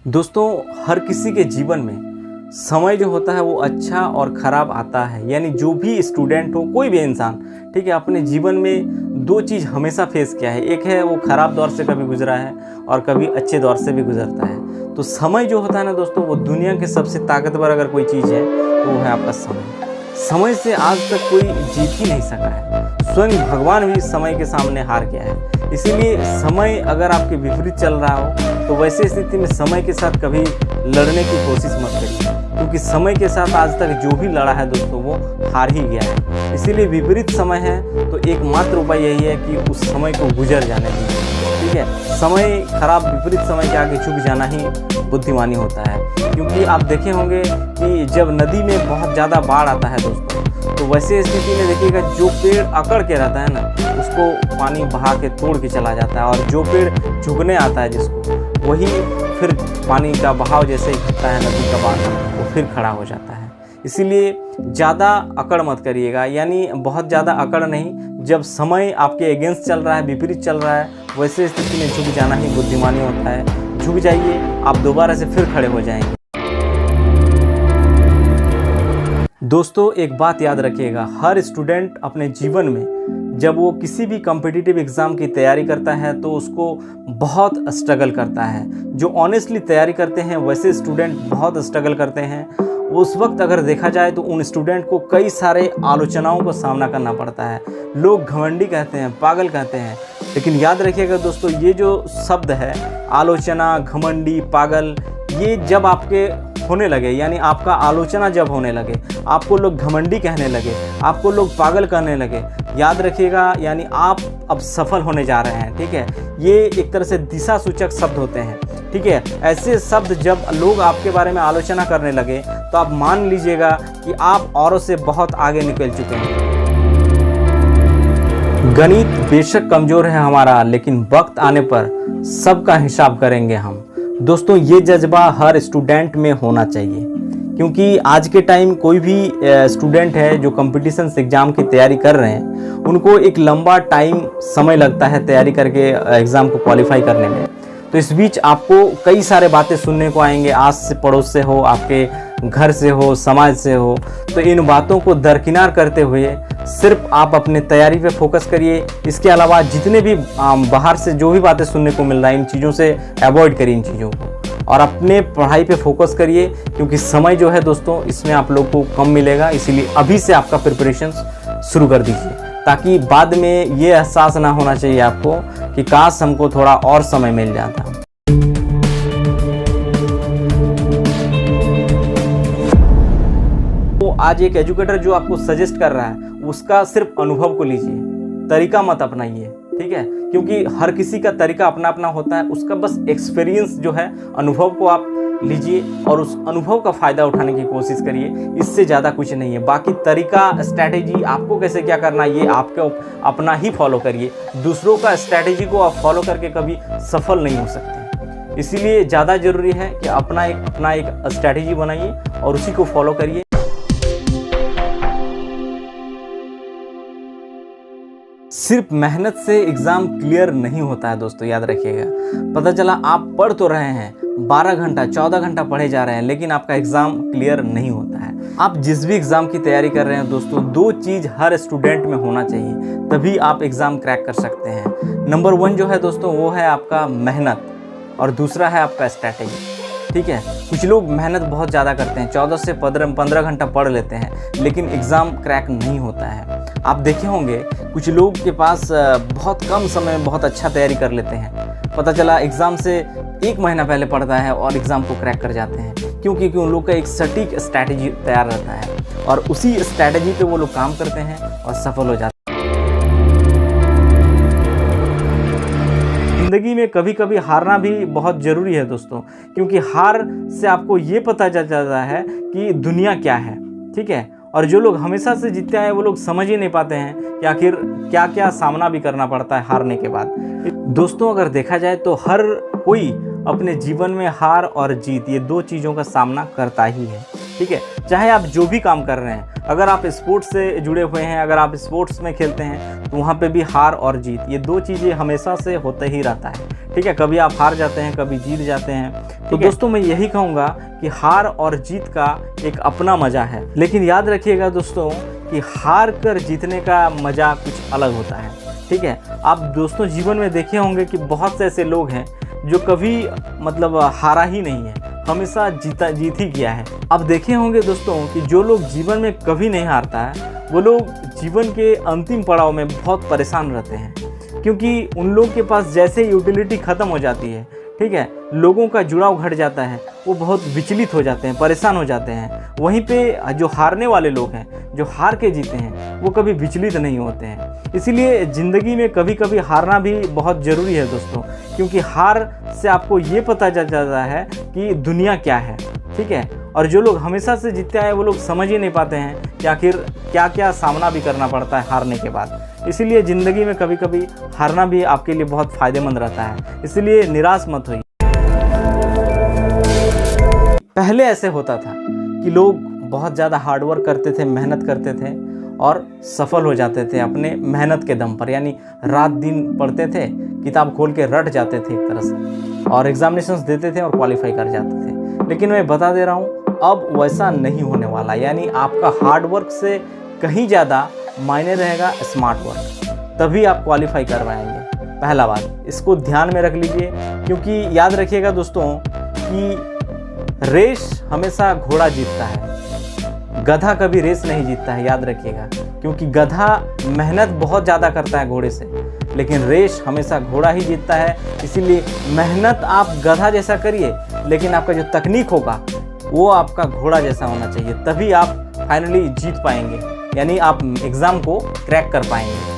दोस्तों, हर किसी के जीवन में समय जो होता है वो अच्छा और ख़राब आता है। यानी जो भी स्टूडेंट हो, कोई भी इंसान, ठीक है, अपने जीवन में दो चीज़ हमेशा फेस किया है। एक है वो ख़राब दौर से कभी गुजरा है और कभी अच्छे दौर से भी गुजरता है। तो समय जो होता है ना दोस्तों, वो दुनिया के सबसे ताकतवर अगर कोई चीज़ है तो वो है आपका समय। समय से आज तक कोई जीत ही नहीं सका है। स्वयं भगवान भी समय के सामने हार गया है। इसीलिए समय अगर आपके विपरीत चल रहा हो तो वैसे स्थिति में समय के साथ कभी लड़ने की कोशिश मत करिए, क्योंकि समय के साथ आज तक जो भी लड़ा है दोस्तों वो हार ही गया है। इसीलिए विपरीत समय है तो एकमात्र उपाय यही है कि उस समय को गुजर जाने दीजिए। ठीक है, समय खराब विपरीत समय के आगे झुक जाना ही बुद्धिमानी होता है। क्योंकि आप देखे होंगे कि जब नदी में बहुत ज़्यादा बाढ़ आता है दोस्तों, तो वैसे स्थिति में देखिएगा जो पेड़ अकड़ के रहता है ना, उसको पानी बहा के तोड़ के चला जाता है, और जो पेड़ झुकने आता है जिसको, वही फिर पानी का बहाव जैसे ही घटता है नदी का बांध, वो फिर खड़ा हो जाता है। इसीलिए ज़्यादा अकड़ मत करिएगा, यानी बहुत ज़्यादा अकड़ नहीं। जब समय आपके अगेंस्ट चल रहा है, विपरीत चल रहा है, वैसे स्थिति में झुक जाना ही बुद्धिमानी होता है। झुक जाइए, आप दोबारा से फिर खड़े हो जाएंगे। दोस्तों, एक बात याद रखिएगा, हर स्टूडेंट अपने जीवन में जब वो किसी भी कॉम्पिटिटिव एग्ज़ाम की तैयारी करता है तो उसको बहुत स्ट्रगल करता है। जो ऑनेस्टली तैयारी करते हैं वैसे स्टूडेंट बहुत स्ट्रगल करते हैं। उस वक्त अगर देखा जाए तो उन स्टूडेंट को कई सारे आलोचनाओं का सामना करना पड़ता है। लोग घमंडी कहते हैं, पागल कहते हैं, लेकिन याद रखिएगा दोस्तों, ये जो शब्द है आलोचना, घमंडी, पागल, ये जब आपके होने लगे, यानी आपका आलोचना जब होने लगे, आपको लोग घमंडी कहने लगे, आपको लोग पागल कहने लगे, याद रखिएगा यानी आप अब सफल होने जा रहे हैं। ठीक है, ये एक तरह से दिशा सूचक शब्द होते हैं। ठीक है, ऐसे शब्द जब लोग आपके बारे में आलोचना करने लगे तो आप मान लीजिएगा कि आप औरों से बहुत आगे निकल चुके हैं। गणित बेशक कमज़ोर है हमारा, लेकिन वक्त आने पर सबका हिसाब करेंगे हम। दोस्तों, ये जज्बा हर स्टूडेंट में होना चाहिए, क्योंकि आज के टाइम कोई भी स्टूडेंट है जो कंपटीशन एग्ज़ाम की तैयारी कर रहे हैं, उनको एक लंबा टाइम समय लगता है तैयारी करके एग्ज़ाम को क्वालिफाई करने में। तो इस बीच आपको कई सारे बातें सुनने को आएंगे, आस से पड़ोस से हो, आपके घर से हो, समाज से हो। तो इन बातों को दरकिनार करते हुए सिर्फ आप अपने तैयारी पे फोकस करिए। इसके अलावा जितने भी बाहर से जो भी बातें सुनने को मिल रहा है, इन चीज़ों से अवॉइड करिए इन चीज़ों को, और अपने पढ़ाई पे फोकस करिए, क्योंकि समय जो है दोस्तों इसमें आप लोग को कम मिलेगा। इसीलिए अभी से आपका प्रिपरेशन शुरू कर दीजिए, ताकि बाद में ये एहसास ना होना चाहिए आपको कि काश हमको थोड़ा और समय मिल जाता। तो आज एक एजुकेटर जो आपको सजेस्ट कर रहा है उसका सिर्फ अनुभव को लीजिए, तरीका मत अपनाइए। ठीक है, क्योंकि हर किसी का तरीका अपना अपना होता है। उसका बस एक्सपीरियंस जो है, अनुभव को आप लीजिए और उस अनुभव का फ़ायदा उठाने की कोशिश करिए। इससे ज़्यादा कुछ नहीं है। बाकी तरीका, स्ट्रैटेजी आपको कैसे क्या करना है ये आपको अपना ही फॉलो करिए। दूसरों का स्ट्रैटेजी को आप फॉलो करके कभी सफल नहीं हो सकते। इसीलिए ज़्यादा ज़रूरी है कि अपना एक स्ट्रैटेजी बनाइए और उसी को फॉलो करिए। सिर्फ मेहनत से एग्ज़ाम क्लियर नहीं होता है दोस्तों, याद रखिएगा। पता चला आप पढ़ तो रहे हैं, 12 घंटा 14 घंटा पढ़े जा रहे हैं, लेकिन आपका एग्ज़ाम क्लियर नहीं होता है। आप जिस भी एग्ज़ाम की तैयारी कर रहे हैं दोस्तों, दो चीज़ हर स्टूडेंट में होना चाहिए, तभी आप एग्ज़ाम क्रैक कर सकते हैं। नंबर 1 जो है दोस्तों वो है आपका मेहनत, और दूसरा है आपका स्ट्रैटेजी। ठीक है, कुछ लोग मेहनत बहुत ज़्यादा करते हैं, 14 से 15 घंटा पढ़ लेते हैं, लेकिन एग्ज़ाम क्रैक नहीं होता है। आप देखे होंगे कुछ लोग के पास बहुत कम समय में बहुत अच्छा तैयारी कर लेते हैं। पता चला एग्ज़ाम से 1 महीना पहले पढ़ता है और एग्ज़ाम को क्रैक कर जाते हैं। क्योंकि उन लोग का एक सटीक स्ट्रैटेजी तैयार रहता है, और उसी स्ट्रैटेजी पे वो लोग काम करते हैं और सफल हो जाते हैं। ज़िंदगी में कभी कभी हारना भी बहुत ज़रूरी है दोस्तों, क्योंकि हार से आपको ये पता चल जाता है कि दुनिया क्या है। ठीक है, और जो लोग हमेशा से जीतते हैं वो लोग समझ ही नहीं पाते हैं कि आखिर क्या क्या सामना भी करना पड़ता है हारने के बाद। दोस्तों, अगर देखा जाए तो हर कोई अपने जीवन में हार और जीत, ये दो चीज़ों का सामना करता ही है। ठीक है। चाहे आप जो भी काम कर रहे हैं, अगर आप स्पोर्ट्स से जुड़े हुए हैं, अगर आप स्पोर्ट्स में खेलते हैं, तो वहाँ पे भी हार और जीत, ये दो चीज़ें हमेशा से होते ही रहता है, ठीक है। कभी आप हार जाते हैं, कभी जीत जाते हैं। तो दोस्तों मैं यही कहूँगा कि हार और जीत का एक अपना मज़ा है, लेकिन याद रखिएगा दोस्तों कि हार कर जीतने का मज़ा कुछ अलग होता है, ठीक है। आप दोस्तों जीवन में देखे होंगे कि बहुत से ऐसे लोग हैं जो कभी मतलब हारा ही नहीं है, हमेशा जीत ही किया है। अब देखे होंगे दोस्तों कि जो लोग जीवन में कभी नहीं हारता है, वो लोग जीवन के अंतिम पड़ाव में बहुत परेशान रहते हैं, क्योंकि उन लोगों के पास जैसे यूटिलिटी ख़त्म हो जाती है, ठीक है, लोगों का जुड़ाव घट जाता है, वो बहुत विचलित हो जाते हैं, परेशान हो जाते हैं। वहीं पे जो हारने वाले लोग हैं, जो हार के जीते हैं, वो कभी विचलित नहीं होते हैं। इसीलिए ज़िंदगी में कभी कभी हारना भी बहुत ज़रूरी है दोस्तों, क्योंकि हार से आपको ये पता चल जाता है कि दुनिया क्या है, ठीक है। और जो लोग हमेशा से जीतते आए, वो लोग समझ ही नहीं पाते हैं कि आखिर क्या क्या सामना भी करना पड़ता है हारने के बाद। इसीलिए ज़िंदगी में कभी कभी हारना भी आपके लिए बहुत फ़ायदेमंद रहता है, इसलिए निराश मत होइए। पहले ऐसे होता था कि लोग बहुत ज़्यादा हार्डवर्क करते थे, मेहनत करते थे और सफल हो जाते थे अपने मेहनत के दम पर, यानी रात दिन पढ़ते थे, किताब खोल के रट जाते थे एक तरह से, और एग्जामिनेशंस देते थे और क्वालिफाई कर जाते थे। लेकिन मैं बता दे रहा हूँ, अब वैसा नहीं होने वाला, यानी आपका हार्डवर्क से कहीं ज़्यादा मायने रहेगा स्मार्ट वर्क, तभी आप क्वालिफाई कर पाएंगे। पहला बात इसको ध्यान में रख लीजिए, क्योंकि याद रखिएगा दोस्तों कि रेस हमेशा घोड़ा जीतता है, गधा कभी रेस नहीं जीतता है, याद रखिएगा। क्योंकि गधा मेहनत बहुत ज़्यादा करता है घोड़े से, लेकिन रेस हमेशा घोड़ा ही जीतता है। इसीलिए मेहनत आप गधा जैसा करिए, लेकिन आपका जो तकनीक होगा वो आपका घोड़ा जैसा होना चाहिए, तभी आप फाइनली जीत पाएंगे, यानी आप एग्ज़ाम को क्रैक कर पाएंगे।